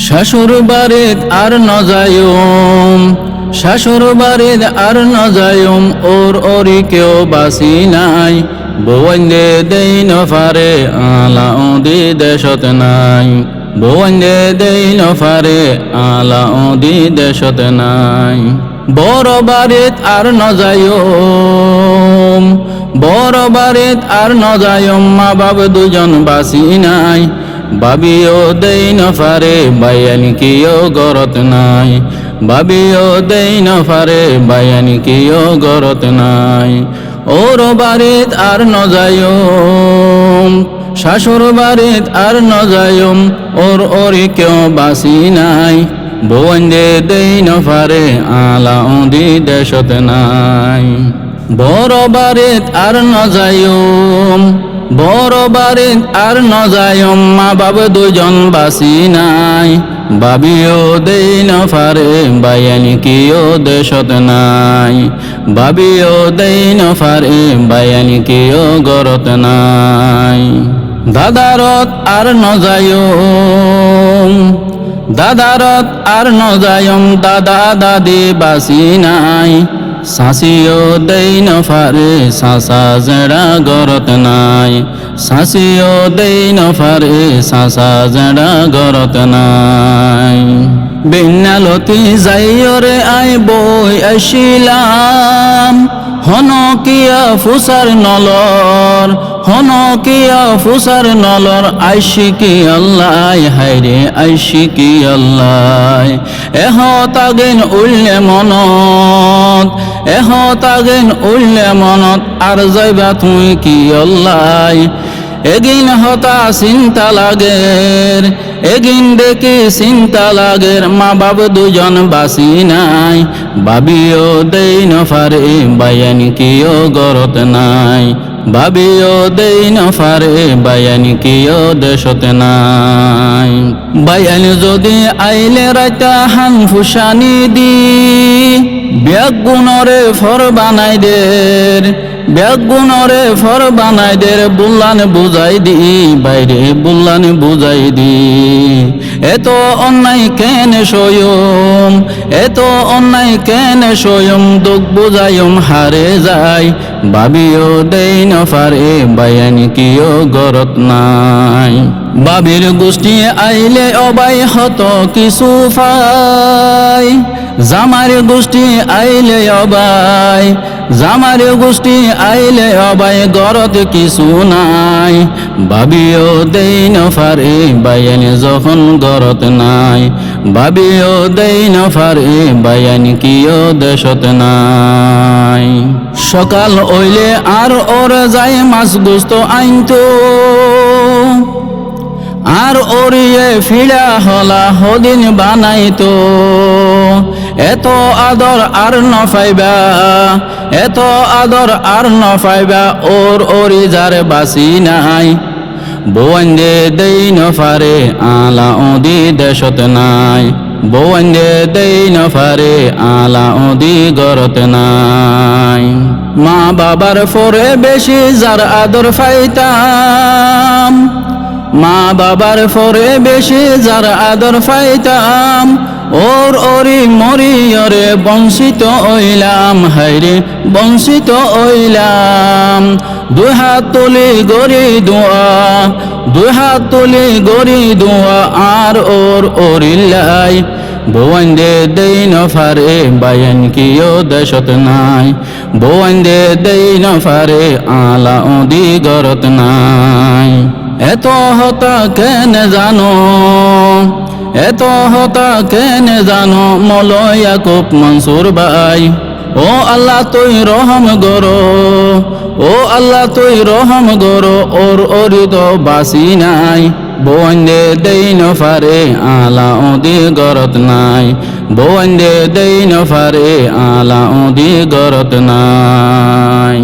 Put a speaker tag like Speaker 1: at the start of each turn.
Speaker 1: শাশুর বাড়িত আর ন যায়ুম, শাশুর বাড়িত আর ন যায়ুম, ওর ওরি কেউ বাসি নাই। বৌন্দে দেই ন ফারে আলা ওদি দেশত নাই, বৌন্দে দেই ন ফারে আলা ওদি দেশত নাই। বড় বাড়িত আর ন যায়ুম, বড় বাড়িত আর ন যায়ুম, মা বাপ দুজন বাসি নাই। বাবিও দেই ন ফারে বায়ানি কিও গরত নাই, বাবিও দেই ন ফারে বায়ানি কিও গরত নাই। ওর বাড়িত আর ন যায়ুম, শাশুর বাড়িত আর ন যায়ুম, ওর ওরি কেউ বাসি নাই। বৌন্দে দেই ন ফারে আলা ওদি দেশত নাই। বড় বাড়িত আর ন যায়ুম, বড় বাড়িত আর ন যায়ুম, মা বাপ দুজন বাসি নাই। বাবিও দেই ন ফারে বায়ানি কিও দেশত নাই, বাবিও দেই ন ফারে বায়ানি কিও গরত নাই। দাদারত আর ন যায়ুম, দাদারত আর ন যায়ুম, দাদা দাদি বাসি নাই। শাশিও দেই ন ফারে শাশা জেড়া গরত নাই, শাশিও দেই ন ফারে শাশা জেড়া গরত নাই। বিন্যালতি যাইরে আই বই আসিলাম, হনকিয়া ফুসার নলর, হনকিয়া ফুসার নলর, আইশিকি আল্লাহ হাইরে আইশিকি আল্লাহ। এহ তাগিন উল্লে মনত, এহ তাগিন উল্লে মনত, আর যাইবা তুই কি আল্লাহ। এগিন হতা চিন্তা লাগের, এগিন দেখি চিন্তা লাগের, মা বাপ দুজন বাসি নাই। বাবিও দেই ন ফারে বায়ানি কিও গরত নাই, বাবিও দেই ন ফারে বায়ানি কিও দেশত নাই। বায়ানি যদি আইলে রাইতা হান ফুসানি দি, ব্যাগুণরে ফর বানাই দের, ব্যাগুণরে ফর বানাই দের, বুল্লান বুঝাই দি বাইরে বুল্লান বুঝাই দি। এত অন্যায় কেন সয়ম, এত অন্যায় কেন সয়ম, দুঃখ বুঝাইম হারে যাই। বাবিও দেই ন ফারে বায়ানি কিও গরত নাই। বাবির গোষ্ঠী আইলে অবাই হত কিছু ফাই, জামার গোষ্ঠী আইলে অবাই, জামার গোষ্ঠী আইলে অবাই, গরত কিছু নাই। বাবিও দেই ন ফারে বায়ানি যখন গরত নাই, বাবিও দেই ন ফারে বায়ানি কিও দেশত নাই। সকাল ওইলে আর ওরে যায় মাছ গোস্ত আইনতো, আর ওরিয়ে ফিরা হলা হদিন বানাইতো। এত আদর আর ন পাইবা, এত আদর আর ন পাইবা, ওর ওরি যার বাসি নাই। বৌন্দে দেই ন ফারে আলা ওদি দেশত নাই, বৌন্দে দেই ন ফারে আলা ওদি গরত নাই। মা বাবার ফরে বেশি যার আদর পাইতাম, মা বাবার ফরে বেশি যার আদর পাইতাম, ওর ওরি মরিয়রে বঞ্চিত হইলাম, হাইরে বঞ্চিত হইলাম। দুই হাত তুলি গড়ি দোয়া, দুই হাত তুলি গড়ি দোয়া, আর ওর ওরিল্লাই। বৌন্দে দেই ন ফারে বায়ান কিও দেশত নাই, বৌন্দে দেই ন ফারে আলা ওদি গরত নাই। এত হতা কেন জানো, এত হতা কেন জানো, মৌলা ইয়াকুব মনসুর ভাই। ও আল্লাহ তুই রহম গরো, ও আল্লাহ তুই রহম গরো, ওর ওরি তো বাসি নাই। বৌন্দে দেই ন ফারে আলা ওদি গরত নাই, বৌন্দে দেই ন ফারে আলা ওদি গরত নাই।